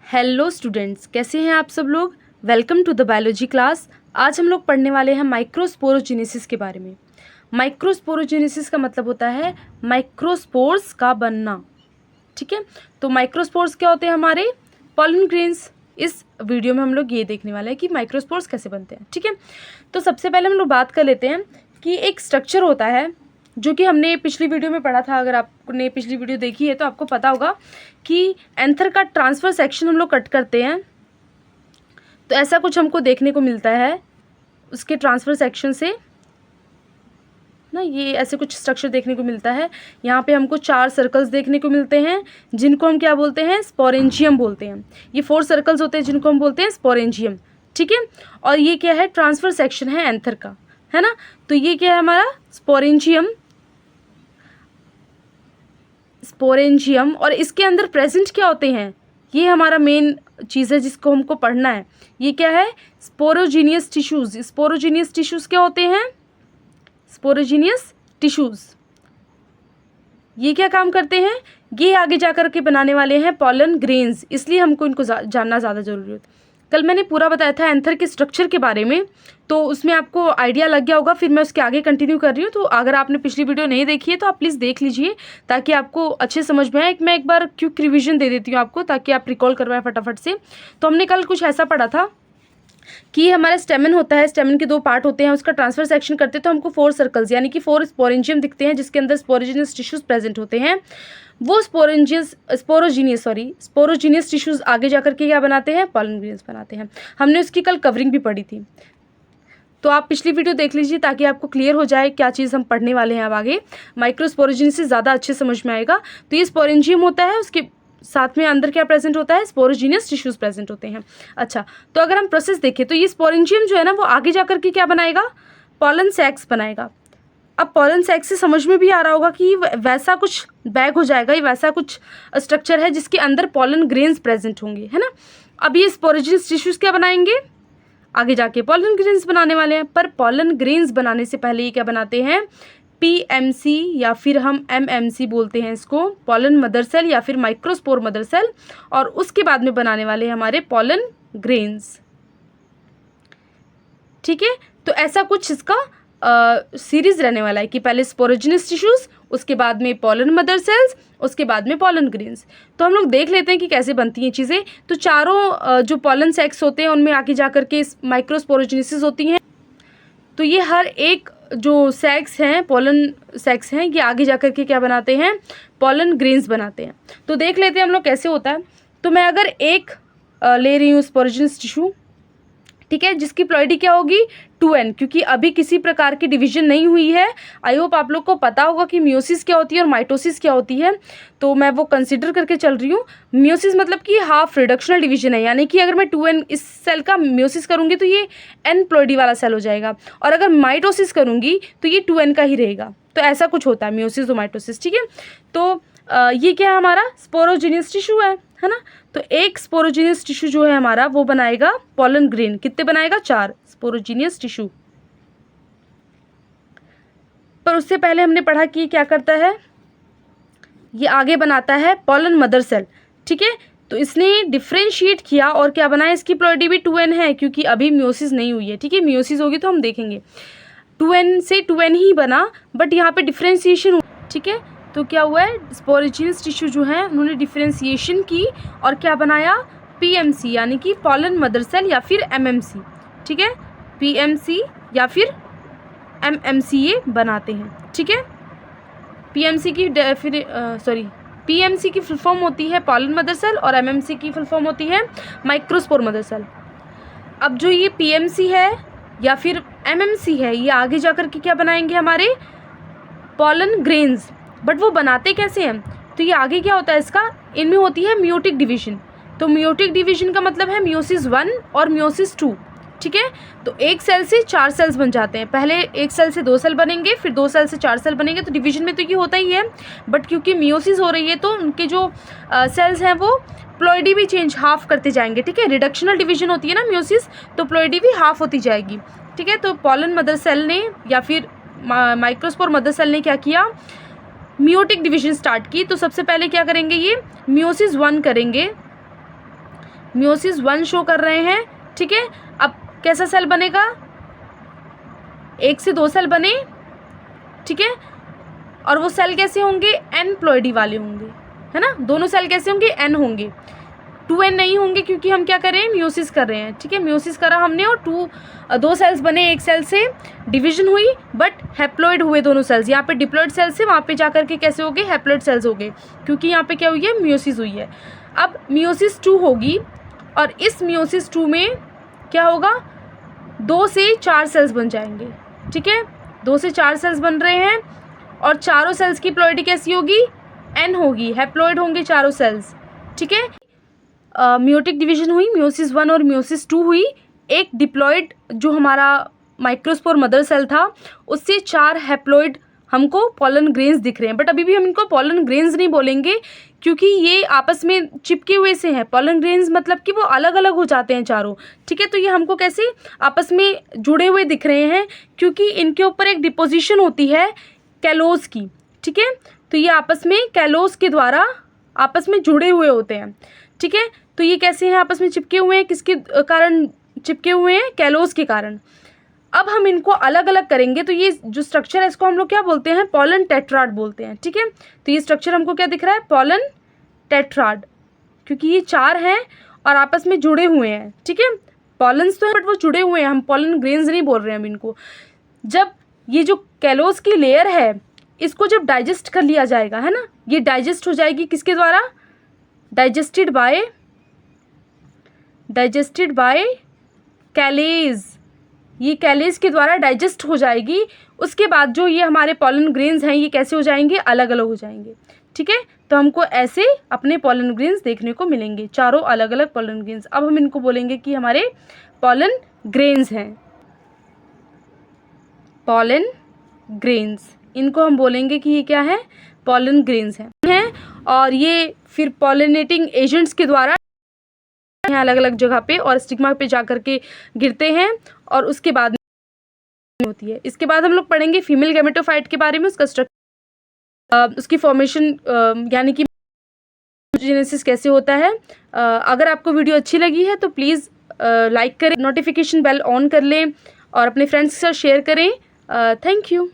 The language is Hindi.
हेलो स्टूडेंट्स, कैसे हैं आप सब लोग। Welcome to the biology class. आज हम लोग पढ़ने वाले हैं माइक्रोस्पोरोजेनेसिस के बारे में। माइक्रोस्पोरोजेनेसिस का मतलब होता है माइक्रोस्पोर्स का बनना। ठीक है, तो माइक्रोस्पोर्स क्या होते हैं? हमारे पॉलन ग्रेन्स। इस वीडियो में हम लोग ये देखने वाले हैं कि माइक्रोस्पोर्स कैसे बनते हैं। ठीक है, तो सबसे पहले हम लोग बात कर लेते हैं कि एक स्ट्रक्चर होता है जो कि हमने पिछली वीडियो में पढ़ा था। अगर आपने पिछली वीडियो देखी है तो आपको पता होगा कि एंथर का ट्रांसफर सेक्शन हम लोग कट करते हैं तो ऐसा कुछ हमको देखने को मिलता है उसके ट्रांसफर सेक्शन से ना। ये ऐसे कुछ स्ट्रक्चर देखने को मिलता है। यहाँ पे हमको 4 सर्कल्स देखने को मिलते हैं जिनको हम क्या बोलते हैं? स्पोरेंजियम बोलते हैं। ये 4 सर्कल्स होते हैं जिनको हम बोलते हैं स्पोरेंजियम। ठीक है, और ये क्या है? ट्रांसफर सेक्शन है एंथर का, है ना। तो ये क्या है? हमारा स्पोरेंजियम। और इसके अंदर प्रेजेंट क्या होते हैं? ये हमारा मेन चीज़ है जिसको हमको पढ़ना है। ये क्या है? Sporogenous tissues. स्पोरोजीनियस टिश्यूज़ क्या होते हैं? स्पोरोजीनियस टिश्यूज़ ये क्या काम करते हैं? ये आगे जा कर के बनाने वाले हैं पॉलन ग्रेन्स, इसलिए हमको इनको जानना ज़्यादा ज़रूरी होता है। कल मैंने पूरा बताया था एंथर के स्ट्रक्चर के बारे में, तो उसमें आपको आइडिया लग गया होगा। फिर मैं उसके आगे कंटिन्यू कर रही हूँ। तो अगर आपने पिछली वीडियो नहीं देखी है तो आप प्लीज़ देख लीजिए ताकि आपको अच्छे समझ में आए। मैं एक बार क्विक रिवीजन दे देती हूँ आपको ताकि आप रिकॉल करवाएं फटाफट से। तो हमने कल कुछ ऐसा पढ़ा था कि हमारा स्टेमन होता है, स्टेमन के 2 पार्ट होते हैं, उसका ट्रांसफर सेक्शन करते हैं तो हमको 4 सर्कल्स यानी कि 4 स्पोरेंजियम दिखते हैं जिसके अंदर स्पोरोजीनियस टिश्यूज प्रेजेंट होते हैं। वो स्पोरोजीनियस टिश्यूज आगे जाकर के क्या बनाते हैं? पॉलन ग्रेन्स बनाते हैं। हमने उसकी कल कवरिंग भी पढ़ी थी, तो आप पिछली वीडियो देख लीजिए ताकि आपको क्लियर हो जाए क्या चीज़ हम पढ़ने वाले हैं अब आगे। माइक्रोस्पोरोजेनेसिस ज़्यादा अच्छे समझ में आएगा। तो ये स्पोरेंजियम होता है, उसके साथ में अंदर क्या प्रेजेंट होता है? स्पोरोजीनियस टिश्यूज प्रेजेंट होते हैं। अच्छा, तो अगर हम प्रोसेस देखें तो ये स्पोरेंजियम जो है ना वो आगे जाकर के क्या बनाएगा? पॉलन सैक्स बनाएगा। अब पॉलन सैक से समझ में भी आ रहा होगा कि वैसा कुछ बैग हो जाएगा, ये वैसा कुछ स्ट्रक्चर है जिसके अंदर पॉलन ग्रेन्स प्रेजेंट होंगे, है ना। अब ये स्पोरोजीनियस टिश्यूज क्या बनाएंगे? आगे जाके पॉलन ग्रेन्स बनाने वाले हैं। पर पॉलन ग्रेन्स बनाने से पहले ये क्या बनाते हैं? पीएमसी या फिर हम एमएमसी बोलते हैं इसको, पॉलन मदर सेल या फिर माइक्रोस्पोर मदर सेल, और उसके बाद में बनाने वाले हैं हमारे पॉलन ग्रेन्स। ठीक है, तो ऐसा कुछ इसका सीरीज रहने वाला है कि पहले स्पोरोजीनियस टिश्यूज, उसके बाद में पॉलन मदर सेल्स, उसके बाद में पॉलन ग्रेन्स। तो हम लोग देख लेते हैं कि कैसे बनती हैं चीज़ें। तो चारों जो पॉलन सैक्स होते हैं उनमें आगे जाकर के माइक्रोस्पोरोजेनेसिस होती हैं। तो ये हर एक जो सैक्स हैं, पॉलन सैक्स हैं, ये आगे जाकर के क्या बनाते हैं? पॉलन ग्रेन्स बनाते हैं। तो देख लेते हैं हम लोग कैसे होता है। तो मैं अगर एक ले रही हूँ स्पोरोजीनियस टिश्यू, ठीक है, जिसकी प्लॉइडी क्या होगी? 2n, क्योंकि अभी किसी प्रकार की डिवीजन नहीं हुई है। आई होप आप लोग को पता होगा कि मियोसिस क्या होती है और माइटोसिस क्या होती है, तो मैं वो कंसिडर करके चल रही हूँ। मियोसिस मतलब कि हाफ रिडक्शनल डिवीजन है, यानी कि अगर मैं 2n इस सेल का मियोसिस करूँगी तो ये n प्लॉइडी वाला सेल हो जाएगा, और अगर माइटोसिस करूँगी तो ये 2n का ही रहेगा। तो ऐसा कुछ होता है मियोसिस और माइटोसिस। ठीक है, तो ये क्या है? हमारा स्पोरोजीनियस टिश्यू है ना। तो एक स्पोरोजीनियस टिश्यू जो है हमारा वो बनाएगा पॉलन ग्रेन। कितने बनाएगा? 4 स्पोरोजीनियस टिश्यू। पर उससे पहले हमने पढ़ा कि क्या करता है? ये आगे बनाता है पॉलन मदर सेल। ठीक है, तो इसने डिफ्रेंशिएट किया और क्या बनाया? इसकी प्लॉइडी भी 2n है क्योंकि अभी मियोसिस नहीं हुई है। ठीक है, मियोसिस होगी तो हम देखेंगे। 2n से 2n ही बना, बट यहाँ पे डिफ्रेंशिएशन हुआ। ठीक है, तो क्या हुआ है? स्पोरोजीनियस टिश्यू जो है उन्होंने डिफ्रेंशिएशन की और क्या बनाया? पीएमसी यानी कि पॉलन मदर सेल या फिर एमएमसी। ठीक है, पीएमसी या फिर एमएमसी ये बनाते हैं। ठीक है, पीएमसी की पीएमसी की फुल फॉर्म होती है पॉलन मदर सेल और एमएमसी की फुल फॉर्म होती है माइक्रोस्पोर मदर सेल। अब जो ये पीएमसी है या फिर एमएमसी है, ये आगे जाकर के क्या बनाएंगे? हमारे पॉलन ग्रेन्स। बट वो बनाते कैसे हैं? तो ये आगे क्या होता है इसका? इनमें होती है मियोटिक डिवीजन। तो मियोटिक डिवीजन का मतलब है मियोसिस 1 और मियोसिस 2। ठीक है, तो एक सेल से 4 सेल्स बन जाते हैं। पहले एक सेल से 2 सेल बनेंगे, फिर 2 सेल से 4 सेल बनेंगे। तो डिवीजन में तो ये होता ही है, बट क्योंकि मियोसिस हो रही है तो उनके जो सेल्स हैं वो प्लॉइडी भी चेंज हाफ करते जाएंगे। ठीक है, रिडक्शनल डिवीजन होती है ना मियोसिस, तो प्लॉइडी भी हाफ होती जाएगी। ठीक है, तो पॉलन मदर सेल ने या फिर माइक्रोस्पोर मदर सेल ने क्या किया? मियोटिक डिवीजन स्टार्ट की। तो सबसे पहले क्या करेंगे? ये मियोसिस 1 करेंगे, मियोसिस 1 शो कर रहे हैं, ठीक है। अब कैसा सेल बनेगा, 1 से 2 सेल बने, ठीक है। और वो सेल कैसे होंगे, एन प्लॉइडी वाले होंगे, है ना। दोनों सेल कैसे होंगे, एन होंगे, 2n नहीं होंगे क्योंकि हम क्या कर रहे हैं, मियोसिस कर रहे हैं, ठीक है। मियोसिस करा हमने और 2 सेल्स बने, एक सेल से डिवीजन हुई बट हैप्लॉइड हुए दोनों सेल्स। यहाँ पे डिप्लॉइड सेल्स से वहाँ पे जाकर के कैसे हो गए, हैप्लॉइड सेल्स हो गए, क्योंकि यहाँ पे क्या हुई है, मियोसिस हुई है। अब मियोसिस 2 होगी और इस मियोसिस 2 में क्या होगा, 2 से 4 सेल्स बन जाएंगे, ठीक है। 2 से 4 सेल्स बन रहे हैं और चारों सेल्स की प्लॉइडी कैसी होगी, एन होगी, हैप्लॉइड होंगे चारों सेल्स, ठीक है। मियोटिक डिवीजन हुई, मियोसिस 1 और मियोसिस 2 हुई। एक डिप्लॉइड जो हमारा माइक्रोस्पोर मदर सेल था उससे 4 हैप्लॉइड हमको पॉलन ग्रेन्स दिख रहे हैं, बट अभी भी हम इनको पॉलन ग्रेन्स नहीं बोलेंगे क्योंकि ये आपस में चिपके हुए से हैं। पॉलन ग्रेन्स मतलब कि वो अलग अलग हो जाते हैं चारों, ठीक है। तो ये हमको कैसे आपस में जुड़े हुए दिख रहे हैं, क्योंकि इनके ऊपर एक डिपोजिशन होती है कैलोस की, ठीक है। तो ये आपस में कैलोस के द्वारा आपस में जुड़े हुए होते हैं, ठीक है। तो ये कैसे हैं, आपस में चिपके हुए हैं, किसके कारण चिपके हुए हैं, कैलोस के कारण। अब हम इनको अलग अलग करेंगे तो ये जो स्ट्रक्चर है इसको हम लोग क्या बोलते हैं, पॉलन टेट्राड बोलते हैं, ठीक है। तो ये स्ट्रक्चर हमको क्या दिख रहा है, पॉलन टेट्राड, क्योंकि ये 4 हैं और आपस में जुड़े हुए हैं, ठीक है। पॉलन्स तो है बट वो जुड़े हुए हैं, हम पॉलन ग्रेन्स नहीं बोल रहे हैं हम इनको। जब ये जो कैलोस की लेयर है इसको जब डाइजेस्ट कर लिया जाएगा, है ना, ये डाइजेस्ट हो जाएगी किसके द्वारा, डाइजेस्टेड बाय कैलेज, ये कैलेज के द्वारा डाइजेस्ट हो जाएगी। उसके बाद जो ये हमारे पॉलन ग्रेन्स हैं ये कैसे हो जाएंगे, अलग अलग हो जाएंगे, ठीक है। तो हमको ऐसे अपने पॉलन ग्रेन्स देखने को मिलेंगे, चारों अलग अलग पॉलन ग्रेन्स। अब हम इनको बोलेंगे कि हमारे पॉलन ग्रेन्स हैं, पॉलन ग्रेन्स, इनको हम बोलेंगे कि ये क्या है, पॉलन ग्रेन्स हैं। और ये फिर पॉलिनेटिंग एजेंट्स के द्वारा अलग अलग जगह पे और स्टिग्मा पे जा कर के गिरते हैं और उसके बाद होती है। इसके बाद हम लोग पढ़ेंगे फीमेल गैमेटोफाइट के बारे में, उसका स्ट्रक्चर, उसकी फॉर्मेशन, यानी कि जेनेसिस कैसे होता है। अगर आपको वीडियो अच्छी लगी है तो प्लीज़ लाइक करें, नोटिफिकेशन बेल ऑन कर लें और अपने फ्रेंड्स के साथ शेयर करें। Thank you.